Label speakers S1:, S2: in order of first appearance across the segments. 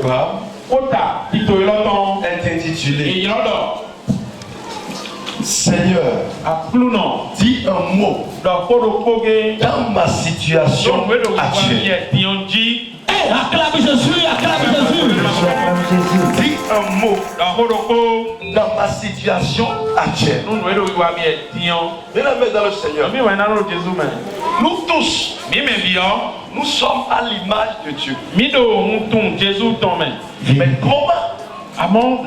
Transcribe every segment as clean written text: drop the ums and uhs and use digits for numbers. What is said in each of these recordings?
S1: programme est intitulé Seigneur, dis un mot dans ma situation actuelle.
S2: Acclame Jésus, acclame Jésus.
S1: Dis un mot dans ma situation actuelle. Bien-aimés dans le Seigneur, nous tous, nous sommes à l'image de Dieu. Mais comment nous sommes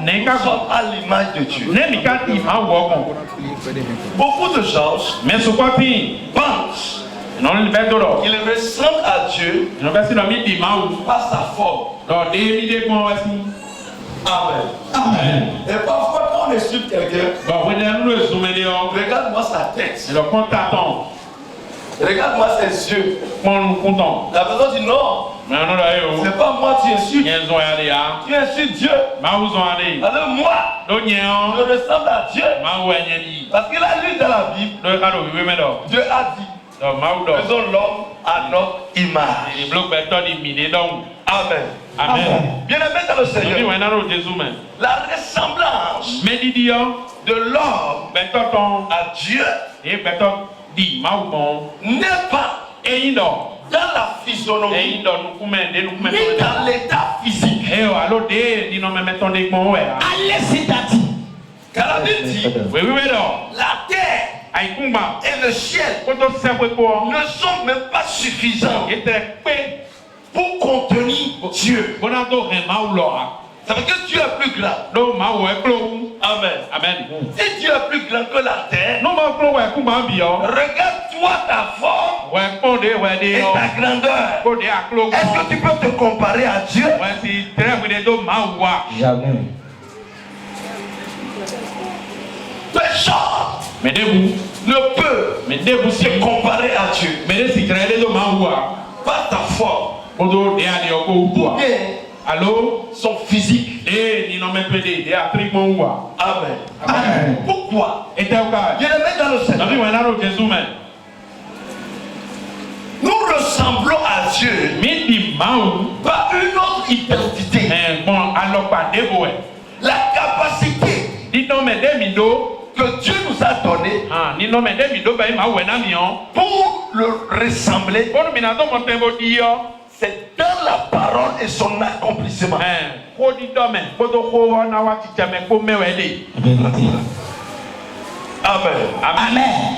S1: à l'image de Dieu? Beaucoup de gens pensent qu'il ressemble à Dieu par sa forme. Amen.
S2: Amen.
S1: Et parfois quand on insulte quelqu'un, regarde-moi sa tête, regarde-moi ses yeux. La personne dit non, c'est pas moi tu insultes, tu insultes Dieu. Alors moi, je ressemble à Dieu. Parce qu'il a lu dans la Bible, Dieu a dit, faisons l'homme à notre image. Amen.
S2: Amen.
S1: Bien-aimé dans le Seigneur, la ressemblance de l'homme à Dieu n'est pas dans la physionomie, ni dans l'état physique.
S2: Allez, c'est à dire.
S1: Car la Bible dit, la terre et le ciel ne sont même pas suffisants pour contenir Dieu. Ça veut dire que Dieu est plus grand. Amen.
S2: Amen.
S1: Si Dieu est plus grand que la terre, regarde-toi ta forme et ta grandeur. Est-ce que tu peux te comparer à Dieu?
S3: Jamais.
S1: Personne ne peut se comparer à Dieu. Pas ta forme. Ou bien son physique. Amen.
S2: Amen.
S1: Pourquoi? Dieu le met dans le Seigneur. Nous ressemblons à Dieu par une autre identité. La capacité que Dieu nous a donnée pour le ressembler, c'est dans la parole et son accomplissement. Amen.
S2: Amen.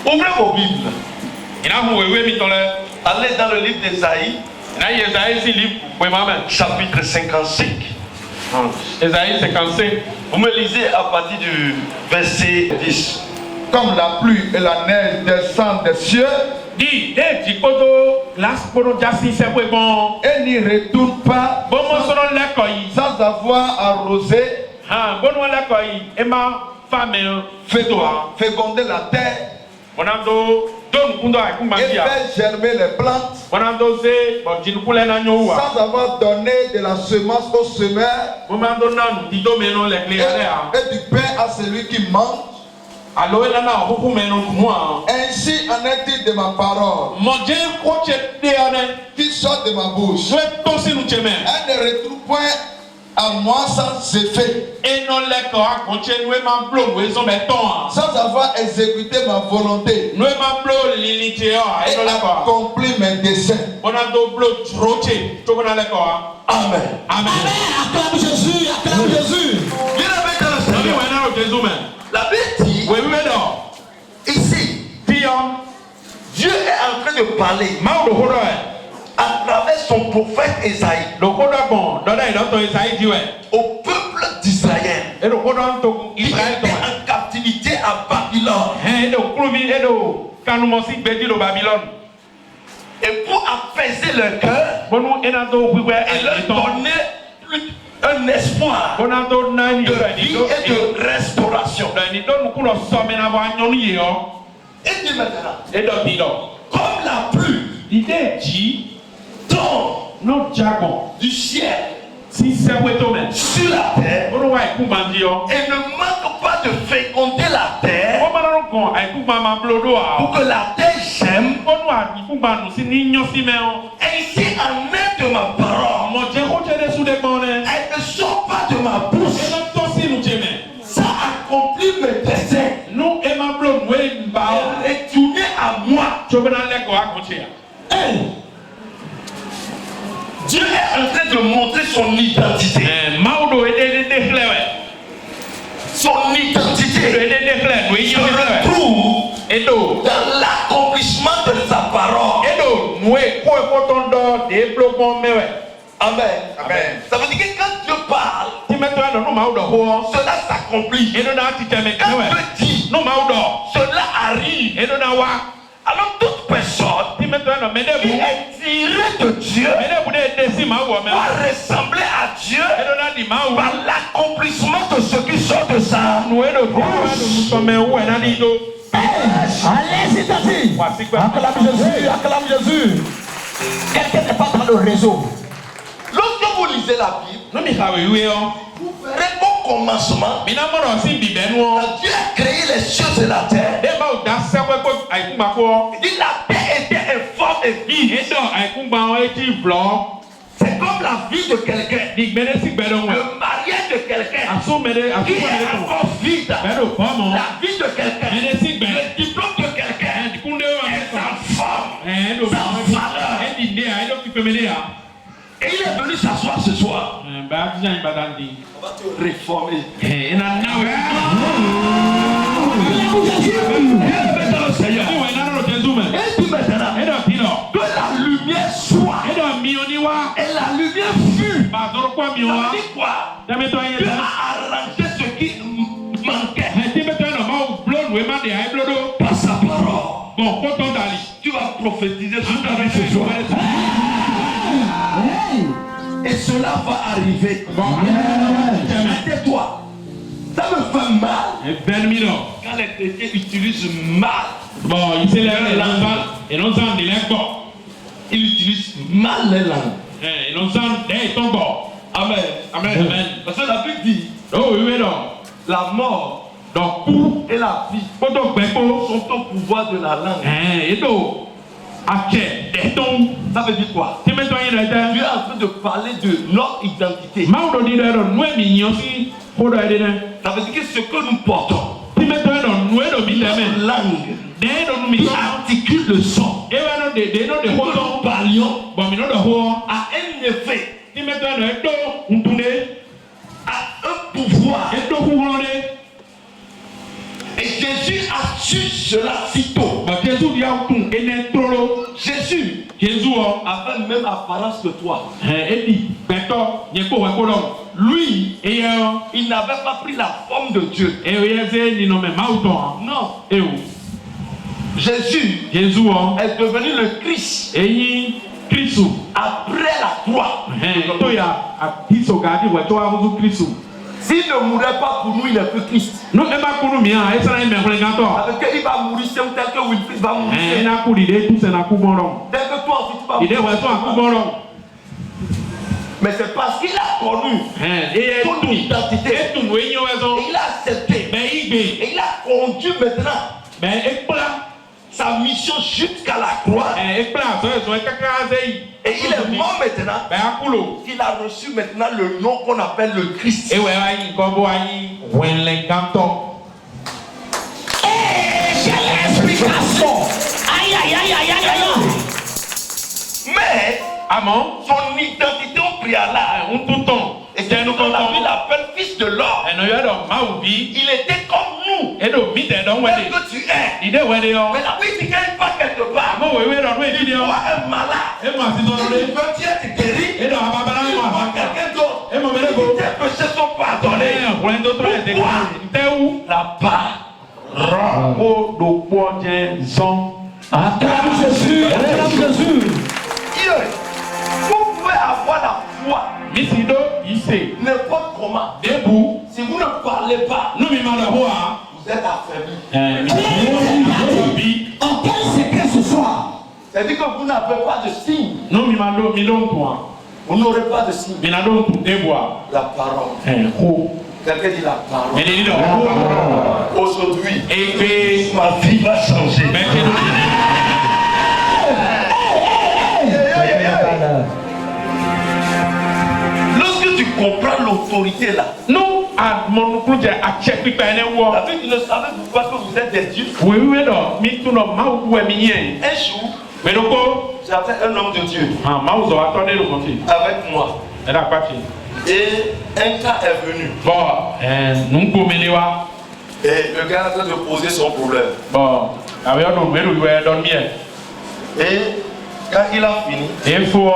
S1: Ouvrez vos Bibles. Allez dans le livre d'Ésaïe, chapitre 55.
S4: Ésaïe 55.
S1: Vous me lisez à partir du verset 10.
S5: Comme la pluie et la neige descendent des cieux et n'y retournent pas sans avoir arrosé, féconder la terre et faire germer les plantes, sans avoir donné de la semence au semeur et du pain à celui qui mange. Ainsi en est-il de ma parole qui sort de ma bouche. Elle ne retourne point à moi sans effet, sans avoir exécuté ma volonté et accompli mes desseins.
S1: Amen.
S2: Amen. Acclame Jésus, acclame Jésus.
S1: Bien-aimé dans le Seigneur, la Bible dit ici, Dieu est en train de parler à travers son prophète Ésaïe au peuple d'Israël. Il était en captivité à Babylone. Et pour apaiser leur cœur et leur donner un espoir de vie et de restauration. Et dit maintenant, comme la pluie tombe du ciel sur la terre et ne manque pas de féconder la terre pour que la terre sème, ainsi en est de ma parole
S5: accompli mes desseins.
S1: Nous, et ma blonde, oui,
S5: Retournez à moi.
S1: tu veux dans l'école à côté.
S5: Dieu est en train de montrer son identité.
S1: Maudo est des
S5: Son identité se retrouve dans l'accomplissement de sa parole. Amen. Amen. Ça veut dire que quand Dieu parle, cela s'accomplit. Quand Dieu dit, cela arrive. Alors toute personne qui est tirée de Dieu va ressembler à Dieu par l'accomplissement de ce qui sort de sa bouche.
S2: Allez, c'est ainsi. Acclame Jésus, acclame Jésus. Quelqu'un n'est pas dans le réseau.
S5: Lorsque vous lisez la Bible, vous verrez qu'au commencement, Dieu a créé les cieux et la terre. Il dit la terre était informe et vide. C'est comme la vie de quelqu'un, le mariage de quelqu'un qui est encore vide. La vie de quelqu'un, le diplôme de quelqu'un est sans forme, sans valeur. Et il est venu s'asseoir ce soir. On va te réformer. Et dit maintenant que la lumière soit. Et la lumière fut. Ça veut dire quoi? Dieu a arrangé ce qui manquait par sa parole. Tu vas prophétiser sur ta vie ce soir. Et cela va arriver. Arrêtez-toi. Ça me fait mal quand les chrétiens utilisent mal. Ils utilisent mal les langues. Amen. Amen. Parce que la Bible dit la mort et la vie sont au pouvoir de la langue. Ça veut dire quoi? Dieu est en train de parler de notre identité. Ça veut dire que ce que nous portons, notre langue, qui articule le son, que nous parlions, a un effet, a un pouvoir. Et Jésus a su cela si tôt. Jésus avait même apparence que toi. Lui, il n'avait pas pris la forme de Dieu. Non. Jésus est devenu le Christ après la croix. S'il ne mourait pas pour nous, il n'est plus Christ. Avec qu'il va mourir tel que Wilfrid va mourir. Tel que toi aussi tu vas mourir. Mais c'est parce qu'il a connu son identité. Et il a accepté. Et il a conduit maintenant sa mission jusqu'à la croix. Et il est mort maintenant. Il a reçu maintenant le nom qu'on appelle le Christ.
S2: Quelle explication! Aïe.
S5: Mais son identité au préalable, et c'est nous qu'on l'appelle fils de l'homme. Il était comme nous. Tel que tu es. Mais la Bible dit qu'il part quelque part. Il voit un malade. Il veut Dieu te guérir. Il voit quelqu'un d'autre. Tes péchés sont pardonnés. Pourquoi? La part.
S2: Acclame Jésus, acclame Jésus.
S5: Vous pouvez avoir la foi n'importe comment. Si vous ne parlez pas, vous êtes affaibli.
S2: En quel secret ce soir?
S5: C'est-à-dire que vous n'avez pas de signe. Vous n'aurez pas de signe. La parole. Quelqu'un dit la parole. Aujourd'hui, ma vie va changer. Lorsque tu comprends l'autorité là,
S1: Non,
S4: a mon projet a check pipa ene wo.
S5: La vie, il ne savait pas que vous êtes des dieux.
S4: Oui, oui, non. Mi tu no ma wo mi yen.
S5: Un jour,
S4: Mais donc,
S5: j'avais un homme de Dieu
S4: ah, ma wo attendez le conflit.
S5: avec moi.
S4: Elle a pas fait.
S5: Et un cas est venu.
S4: Bon, nous comménéwa.
S5: Et le gars est en train de poser son problème.
S4: Bon, avec nous nous dormir.
S5: Et quand il a fini,
S4: Et faut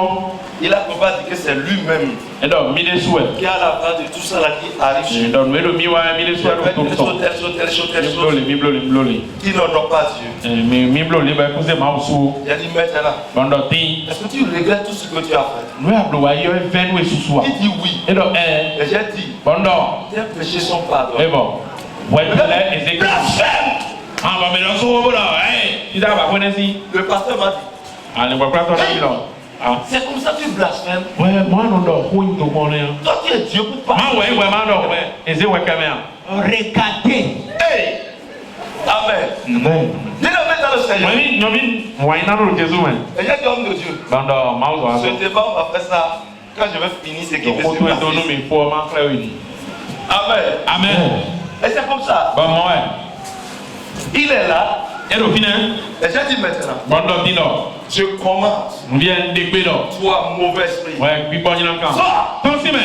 S5: il a pas dit que c'est lui-même
S4: et donc mi les souhaits.
S5: qui a la part de tout ça là qui arrive chez lui.
S4: Donc nous mi wa mi les souhaits tout
S5: Telle chose, telle chose, telle chose, telle chose.
S4: mi bloli.
S5: Qui n'honore pas Dieu.
S4: Mi bloli ba poser ma sou.
S5: Il a dit maintenant,
S4: Bondo tin.
S5: est-ce que tu regrettes tout ce que tu as fait?
S4: Nous ablo wa yo ven we susua.
S5: Il dit oui.
S4: Et donc
S5: Et j'ai dit,
S4: bondo.
S5: tes péchés sont pardonnés.
S4: Et bon. Ouais, là Ézéchiel.
S5: Blasphème!
S4: Ah bah mais là so là, tu dois pas connaître si.
S5: Le pasteur m'a dit,
S4: Ah, ne vois pas ton ami là. Ah.
S5: c'est comme ça que tu blasphèmes.
S4: Ouais, moi non do ko ndo mo ne.
S5: Toi tu es Dieu pour
S4: Ma
S5: parler.
S4: ouais, ma do ouais. Eze ouais caméra.
S2: Regardez.
S5: Hey! Amen.
S4: Amen.
S5: Dis le mettre dans le Seigneur.
S4: Oui, nomi, ouais na no Jésus man.
S5: Et j'ai dit homme de Dieu.
S4: Bondo, ma zo
S5: Ce
S4: aso.
S5: débat, on va faire ça quand je vais finir ce qui
S4: Donc
S5: fait
S4: ko
S5: se
S4: to do no
S5: passer.
S4: mi fo ma frère oui.
S5: Amen.
S4: Amen.
S5: Et c'est comme ça.
S4: Bon moi.
S5: Il est là.
S4: Et le fin.
S5: Et j'ai dit maintenant,
S4: Bondo dino.
S5: je commence.
S4: On vient de pédo.
S5: Toi, mauvais esprit.
S4: Ouais, puis bon il encore.
S5: Sors!
S4: Ton si mais.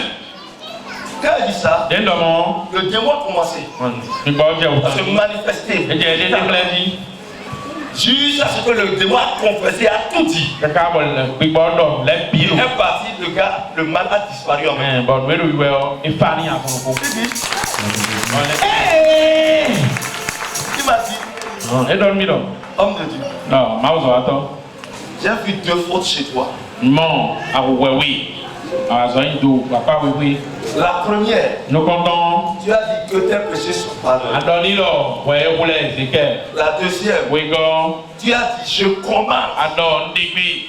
S5: Quand il dit ça,
S4: Den do mo.
S5: le démon a commencé
S4: Puis bon je
S5: à se
S4: ou.
S5: manifester.
S4: Et j'ai déplaidi.
S5: Jusqu'à ce que le démon a confessé, a tout dit.
S4: Kaka bon puis bon do le
S5: Il
S4: pilo.
S5: est parti, le gars, le mal a disparu en même
S4: Bon, we do we e fani a
S5: temps.
S4: ko ko.
S5: Il dit,
S2: Hey!
S5: il m'a dit,
S4: E don mi do.
S5: homme de Dieu,
S4: Non, ma zo ato.
S5: j'ai vu deux fautes chez toi.
S4: Mon a we we. A zo indo papa we we.
S5: La première,
S4: No konton.
S5: tu as dit que tes péchés sont pardonnés.
S4: Adoni lo we wule Ézéchiel.
S5: La deuxième,
S4: We go
S5: tu as dit je commande.
S4: adon digbi.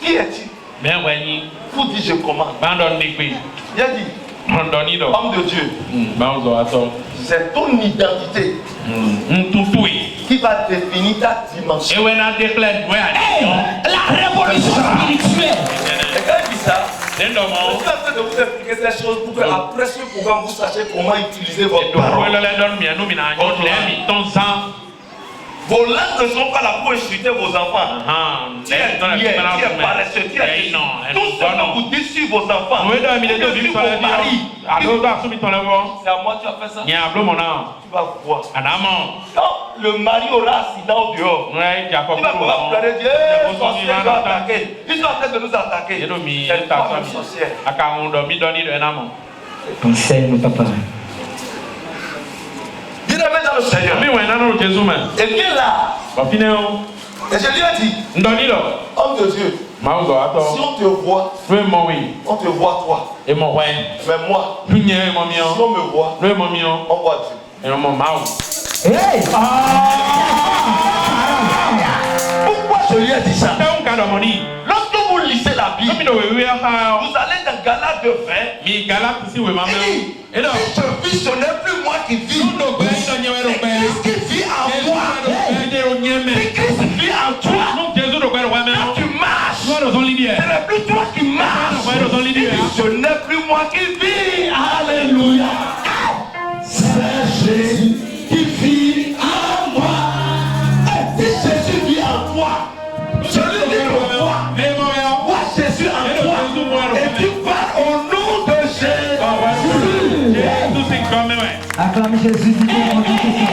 S5: Qui es-tu
S4: Ben we ni.
S5: pour dire je commande?
S4: Bandon digbi.
S5: J'ai dit,
S4: Andoni do.
S5: homme de Dieu,
S4: Ma zo ato.
S5: c'est ton identité
S4: Ntutui.
S5: qui va définir ta dimension.
S4: E we na declare we
S2: Hey!
S4: a.
S2: La révolution spirituelle.
S5: Et quand il dit ça,
S4: Den do
S5: je
S4: mo.
S5: suis en train de vous expliquer ces choses pour que après ce programme, vous sachiez comment utiliser
S4: E
S5: votre
S4: do we
S5: parole.
S4: le don mi anu mi na nyo le mi ton san.
S5: Vos langues ne sont pas là pour insulter vos enfants.
S4: Ah,
S5: Tu es paresseux, tu es tout ce que vous dites sur vos enfants.
S4: Oui, non, mais les deux
S5: Sur
S4: vivent sur
S5: vos
S4: la vie.
S5: maris.
S4: Alors, dans ce temps-là,
S5: C'est à moi que tu as fait ça.
S4: il y a un bleu, mon âme.
S5: Tu vas voir.
S4: Adamant.
S5: Quand le mari aura accident au dehors,
S4: Ouais, il y a pas
S5: il va pouvoir pleurer Dieu. Sorcier nous a attaqué. Ils sont en train de nous attaquer.
S4: Il y
S5: C'est toi le sorcier.
S4: a un homme qui donne un amant.
S2: Enseigne, papa.
S5: Il remet dans le Seigneur.
S4: Mais ouais, non, non, Jésus, man.
S5: Et bien là,
S4: Bon, finalement,
S5: et je lui ai dit,
S4: Ndoni, là.
S5: homme de Dieu,
S4: Mauzo,
S5: si
S4: attends.
S5: on te voit,
S4: Le mon oui.
S5: on te voit toi.
S4: Et mon ouais.
S5: Mais moi,
S4: Plus n'y a mon
S5: si
S4: mion.
S5: on me voit,
S4: Le mon mion.
S5: on voit Dieu.
S4: Et mon mau.
S2: Hey!
S5: Pourquoi je lui ai dit ça?
S4: C'est un cas de moni.
S5: Lorsque vous lisez la Bible,
S4: Comme il doit y avoir.
S5: vous allez dans Galates 20.
S4: Mais galak ici, oui, maman. Et là,
S5: Si je vis, ce n'est plus moi qui vis.
S4: nous,
S5: C'est Christ qui vit en moi. C'est Christ qui vit en toi. Quand tu marches, ce n'est plus toi qui marches. Ce n'est plus moi qui vis. Alléluia. C'est Jésus qui vit en moi. Et si Jésus vit en toi, celui qui te voit, voit Jésus en toi. Et tu parles au nom de Jésus.
S2: Acclamez Jésus du nom de Jésus.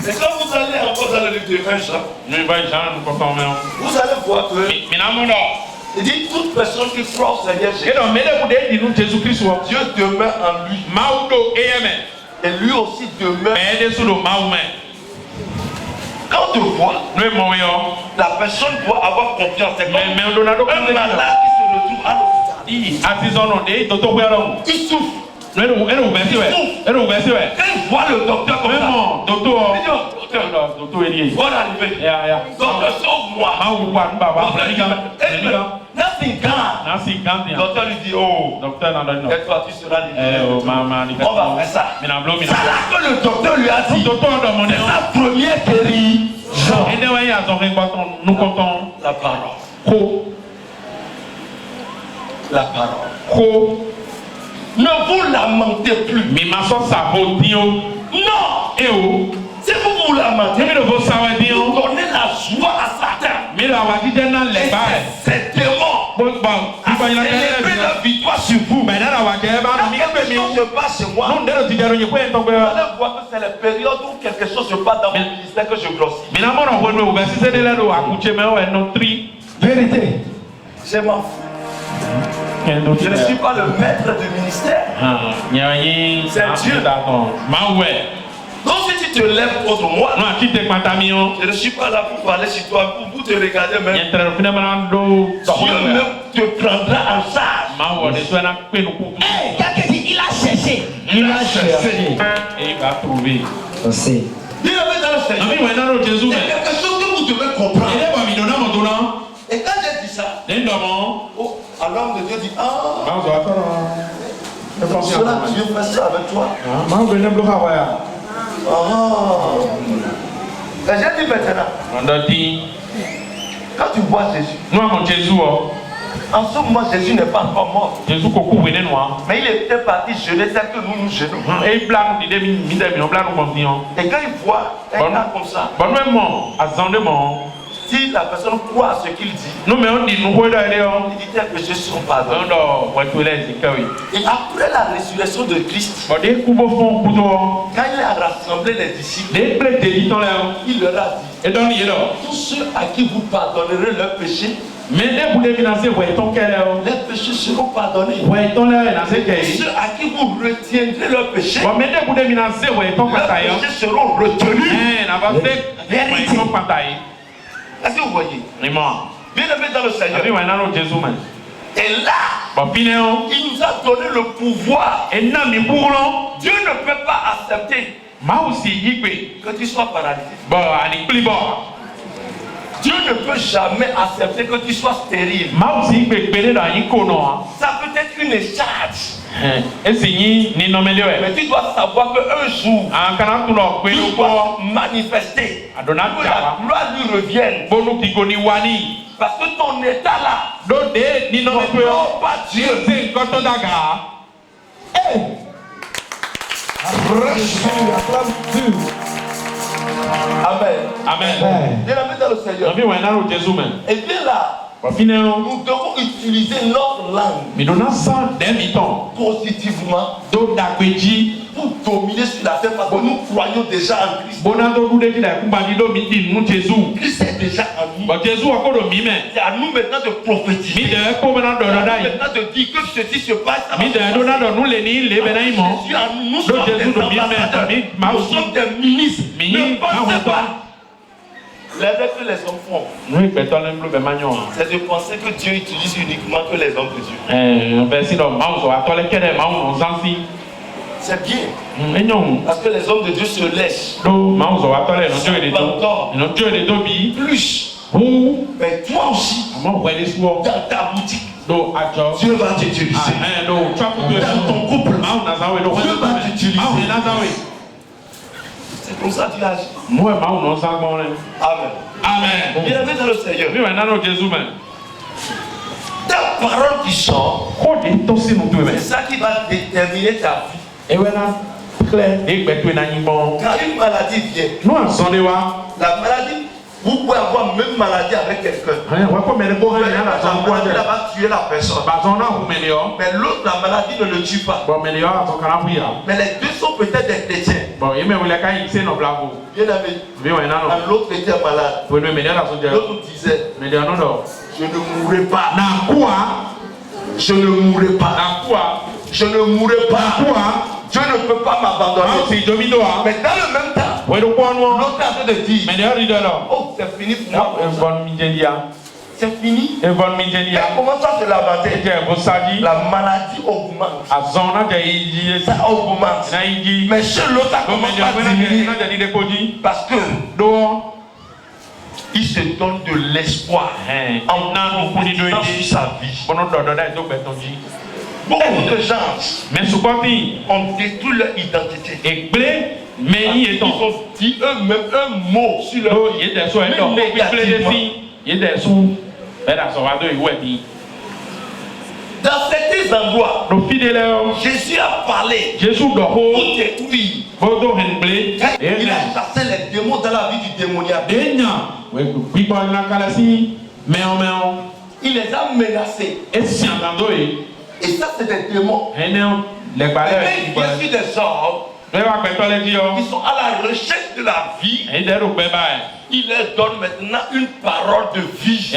S5: Et quand vous allez encore dans le livre de 1 Jean, vous allez voir que il dit toute personne qui croit au Seigneur Jésus, Dieu demeure en lui. Et lui aussi demeure. Quand on te voit, la personne doit avoir confiance. C'est comme un malade qui se retrouve à l'hôpital. Il souffre. Quand il voit le docteur comme ça, il dit au docteur, bonne arrivée. Docteur, sauve-moi. Nothing can. Le docteur lui dit, oh, et toi tu seras libéré. On va faire ça. C'est là que le docteur lui a dit, c'est sa première guérison. La parole. La parole. Ne vous lamentez plus.
S4: Mi ma sɔ sabo diwo.
S5: Non.
S4: Ewo.
S5: Si vous vous lamentez,
S4: Mi le vo sawa
S5: vous
S4: diwo.
S5: donnez la joie à Satan.
S4: Mi le awa dide na le ba yɛ.
S5: C'est démon.
S4: Bon,
S5: Célébrer la victoire sur vous.
S4: Mais là,
S5: Quand quelque chose se passe chez moi, vous allez voir que c'est la période où quelque chose se passe dans mon ministère que je grossis.
S2: Vérité.
S5: Je m'en fous. Je ne suis pas le maître du ministère. C'est Dieu. Donc si tu te lèves contre moi, je ne suis pas là pour parler sur toi, pour te regarder même. Dieu même te prendra en charge.
S2: Quelqu'un dit, il a cherché.
S4: Il a cherché. Et il va trouver.
S2: Aussi.
S5: Bien dans le Seigneur. Il y a quelque chose que vous devez comprendre. Et quand j'ai dit ça, oh, alors de Dieu dit, ah, cela Dieu fait ça avec toi. Et j'ai dit maintenant, quand tu vois Jésus, en ce moment Jésus n'est pas encore mort. Mais il était parti jeûner tel que nous nous jeûnons. Et quand il voit un gars comme ça, si la personne croit à ce qu'il dit, il dit tes péchés sont pardonnés. Et après la résurrection de Christ, quand il a rassemblé les disciples, il leur a dit, tous ceux à qui vous pardonnerez leurs péchés, les péchés seront pardonnés. Ceux à qui vous retiendrez leurs péchés, leurs péchés seront retenus. Est-ce que vous voyez? Bien aimé dans le Seigneur. Et là, il nous a donné le pouvoir. Dieu ne peut pas accepter que tu sois paralysé. Dieu ne peut jamais accepter que tu sois stérile. Ça peut être une charge. Mais tu dois savoir qu'un jour, tu dois manifester que la gloire lui revienne. Parce que ton état là, n'honore pas Dieu. Amen. Bien aimé dans le Seigneur. Et bien là, nous devons utiliser notre langue positivement pour dominer sur la terre parce que nous croyons déjà en Christ. Christ est déjà en nous. C'est à nous maintenant de prophétiser. C'est à nous maintenant de dire que ceci se passe. Jésus en nous, nous sommes des ambassadeurs. Nous sommes des ministres. Ne pensez pas l'erreur que les hommes font, c'est de penser que Dieu utilise uniquement que les hommes de Dieu. C'est bien. Parce que les hommes de Dieu se laissent. Plus. Mais toi aussi, dans ta boutique, Dieu va t'utiliser. Dans ton couple, Dieu va t'utiliser. C'est comme ça que tu agis. Amen.
S4: Amen.
S5: Bien aimé dans le Seigneur. Ta parole qui sort, c'est ça qui va déterminer ta vie. Quand une maladie vient, la maladie, vous pouvez avoir même maladie avec quelqu'un. La maladie va tuer la personne. Mais l'autre, la maladie ne le tue pas. Mais les deux sont peut-être des chrétiens. Bien aimé. L'autre était malade. L'autre disait, je ne mourrai pas. Je ne mourrai pas. Je ne mourrai pas. Dieu ne peut pas m'abandonner. Mais dans le même temps, l'autre a de dire, oh, c'est fini pour moi. C'est fini. Et comment ça se lamenter? La maladie augmente. Ça augmente. Mais chez l'autre, ça commence à diminuer. Parce que il se donne de l'espoir en dans sa vie. Beaucoup de gens ont détruit leur identité. Ils ont dit eux-mêmes un mot sur leur vie. Dans certaines ces endroits, Jésus a parlé pour détruire. Il a chassé les démons dans la vie du démoniaque. Il les a menacés. Et ça, c'est des démons. Et bien sûr, des hommes qui sont à la recherche de la vie. Il leur donne maintenant une parole de vie.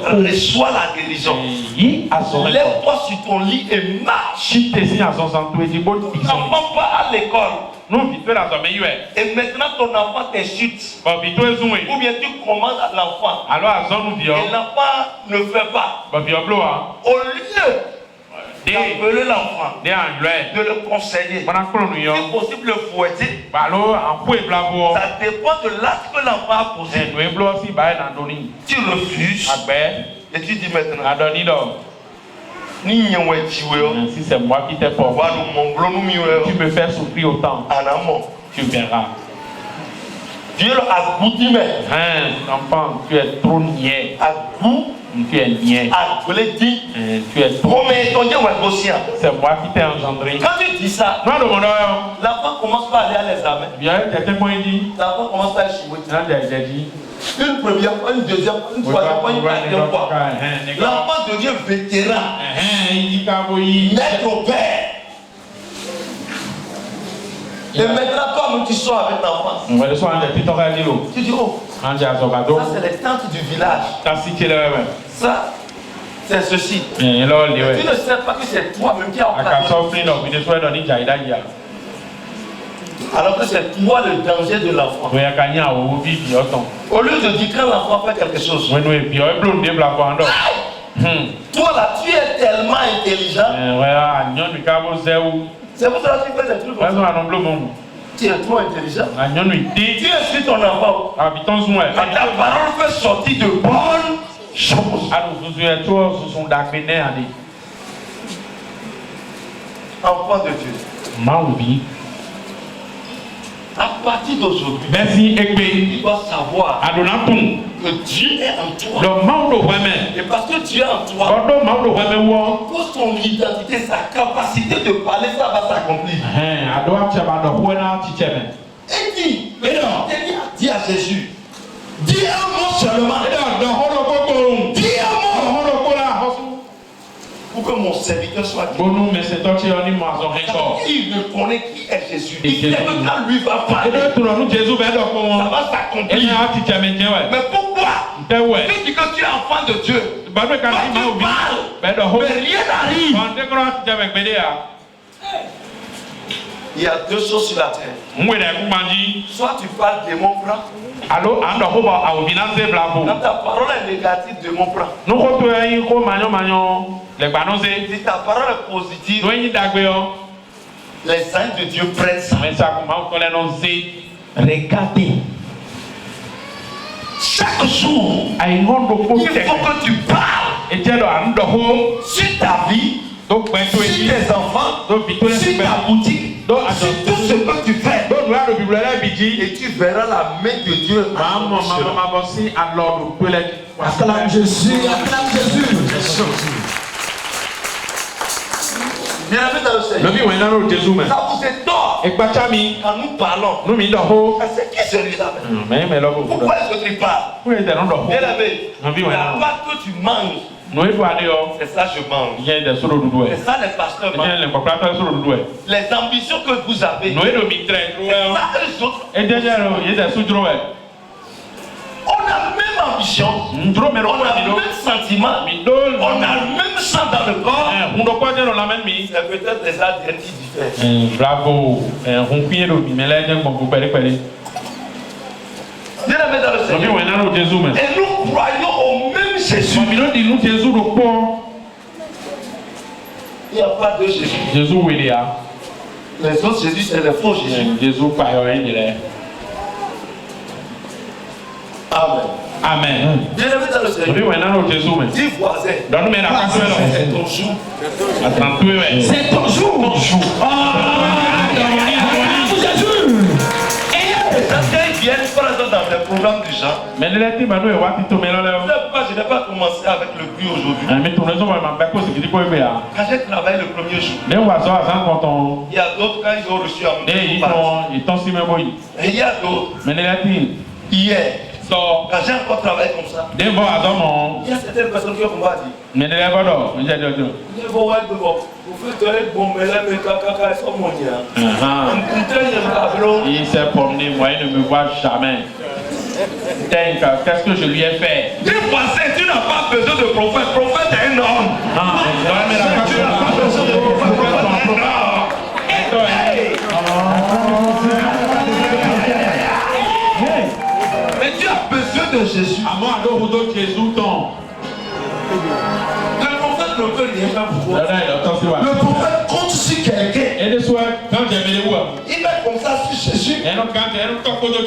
S5: Reçois la guérison. Lève-toi sur ton lit et marche. Ton enfant pas à l'école. Et maintenant ton enfant t'insulte. Ou bien tu commandes à l'enfant. Et l'enfant ne fait pas. Au lieu d'appeler l'enfant, de le conseiller, si possible le fouetter, ça dépend de l'acte que l'enfant a posé. Tu refuses et tu dis maintenant,
S4: si c'est moi qui t'ai porté, tu me fais souffrir autant, tu verras.
S5: Dieu a goûté, mais
S4: enfant, tu es trop niais. Tu es niais. Tu es trop. C'est moi qui t'ai engendré.
S5: Quand tu dis ça, l'enfant commence pas à aller à l'examen. L'enfant commence pas à échouer. Une première fois, une deuxième fois, une troisième fois, une quatrième fois. L'enfant devient vétéran. Maître au père. Et maintenant, toi, tu sors avec l'enfant. Tu dis, oh, ça c'est les tantes du village. Ça, c'est ceci. Tu ne sais pas que c'est toi-même qui as occasionné. Alors que c'est toi le danger de l'enfant. Au lieu de dire quand l'enfant fait quelque chose. Toi là, tu es tellement intelligent. C'est pour ça que tu fais des trucs comme ça. Tu es trop intelligent. Tu es sur ton enfant. Mais ta parole fait sortir de bonnes choses. Enfant de Dieu. À partir d'aujourd'hui, tu dois savoir que Dieu est en toi. Et parce que Dieu est en toi, pour son identité, sa capacité de parler, ça va s'accomplir. Et dis, dis à Jésus, dis un mot seulement. Dis un mot. Pour que mon serviteur soit dit. Il ne connaît qui est Jésus. Il sait que quand lui va parler, ça va s'accomplir. Mais pourquoi? Tu dis que tu es enfant de Dieu. Quand tu parles, mais rien n'arrive. Il y a deux choses sur la terre. Soit tu parles de mon prend. Quand ta parole est négative, de mon prend. Si ta parole est positive, les saints de Dieu prennent ça.
S2: Regardez.
S5: Chaque jour, il faut que tu parles sur ta vie, sur tes enfants, sur ta boutique, sur tout ce que tu fais. Et tu verras la main de Dieu.
S2: Acclame Jésus, acclame Jésus.
S5: Bien aimé dans le Seigneur. Ça vous est tort. Quand nous parlons, c'est qui celui-là? Pourquoi est-ce que tu parles? Bien aimé, la part que tu manges, c'est ça je mange. C'est ça les pasteurs mangent. Les ambitions que vous avez, c'est ça les autres. On a la même ambition, on a le même sentiment, on a le même sang dans le corps. C'est peut-être les ADN qui diffèrent.
S4: Bravo.
S5: Bien aimé dans le Seigneur. Et nous croyons au même Jésus. Il n'y a pas de Jésus. Les autres Jésus, c'est les faux Jésus. Amen.
S4: Amen.
S5: Bien aimé dans le Seigneur. Dis voisin. C'est ton jour.
S2: C'est ton jour.
S5: Les gens qui viennent par exemple dans les programmes du genre,
S1: Mais ne l'est-il pas nous et what tu mets là?
S5: C'est pourquoi je n'ai pas commencé avec le prix aujourd'hui.
S1: Mais ton raison va m'empêcher ce qui dit quoi?
S5: Quand j'ai travaillé le premier jour,
S1: Mais on va ça quand on.
S5: il y a d'autres quand ils ont reçu un
S1: Et ils t'ont si même oui.
S5: Et il y a d'autres.
S1: Mais ne l'est-il?
S5: Hier,
S1: So.
S5: quand j'ai encore travaillé comme ça,
S1: Des fois à
S5: il y a certaines personnes qui ont combattu.
S1: mais ne l'est pas d'or. Mais j'ai dit.
S5: Vous faites bon, mais là, mais caca, ils sont mondiaux.
S1: Il s'est promené, moi, il ne me voit jamais. Qu'est-ce que je lui ai fait?
S5: Dis passé, tu n'as pas besoin de prophète. Prophète est un homme. Tu n'as pas besoin de prophète. Prophète est un homme. Mais tu as besoin de Jésus.
S1: À moi, de Jésus, ton.
S5: Le prophète ne peut rien faire pour toi.
S1: Le
S5: prophète compte sur quelqu'un.
S1: Et le soir, quand j'ai mis les voix,
S5: il met comme ça sur Jésus.
S1: et non, quand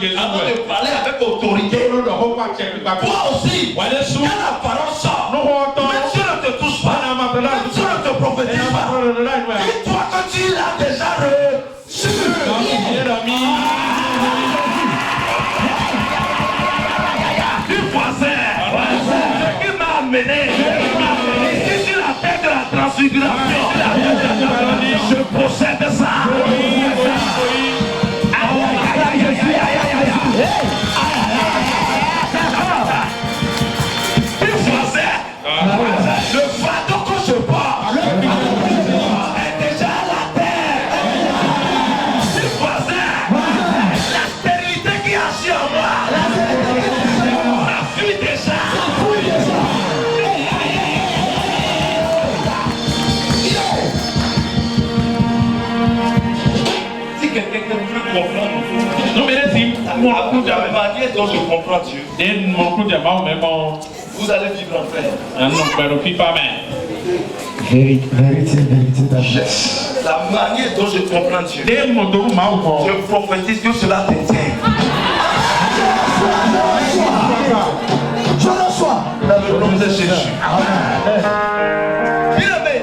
S1: Jésus,
S5: avant de parler avec autorité. Toi aussi, quand la parole sort, même si on ne te touche pas, même si on ne te prophétise pas, dis-toi que tu l'as déjà reçu. Du voisin, ce qui m'a amené ici sur la tête de la transfiguration, je possède ça. Le fardeau que je porte est déjà à la terre. Du voisin, la stérilité qui a sur moi, la fuit déjà. Si quelqu'un veut comprendre,
S1: non, mais laisse-y.
S5: la manière dont je comprends Dieu, vous allez vivre en paix. Yes. La manière dont je comprends Dieu, je prophétise que cela te tient.
S2: Je reçois.
S5: Dans le nom de Jésus. Bien-aimé,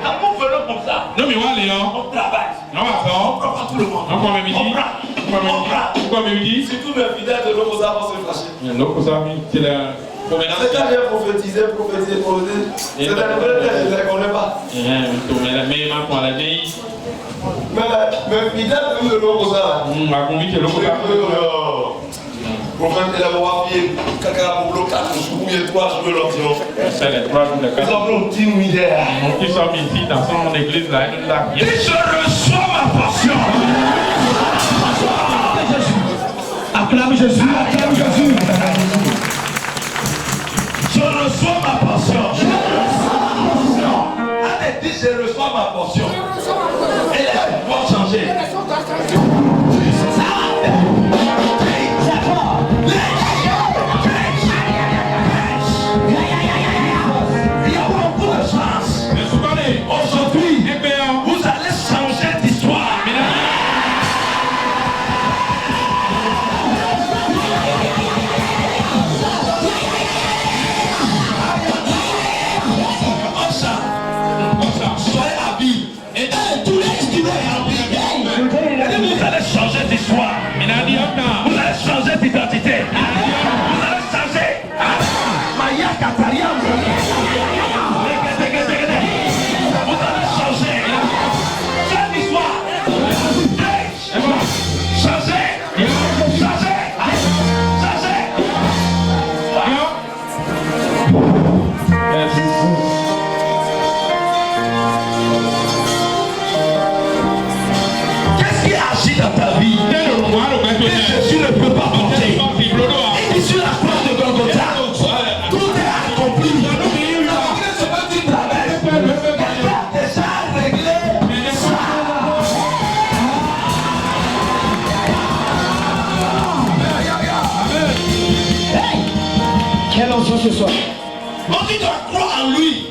S5: quand nous venons comme ça, on travaille. On prend pas tout le monde. On prend. Surtout mes fidèles de l'eau, ça va se fâcher. C'est quand j'ai prophétisé. C'est la nouvelle tête, je ne les connais pas. Mais mes fidèles de l'eau, ça prophète, il a envoyé caca pour le 4 jours, il y a 3 jours de l'option. Ils ont 10 milliards.
S1: Ils sont ici dans son église là.
S5: Et je reçois ma portion.
S2: Acclame Jésus, acclame Jésus.
S5: Je reçois ma portion. Allez, dis, je reçois ma portion. Et les vont changer. Il y a beaucoup de chance. Aujourd'hui, vous allez changer d'histoire. Soyez habile. Et tous les qui vont habiller. Vous allez changer d'histoire. Vous allez changer d'identité. Vous allez changer. Maya Katariam. Vous allez changer. Changer d'histoire. Changer. Qu'est-ce qui agit dans ta vie que Jésus ne peut pas porter? Et sur la croix de Golgotha, tout est accompli. Ce que tu traverses, Dieu a déjà réglé ça.
S2: Quelle onction ce soir.
S5: On dit de croire en lui.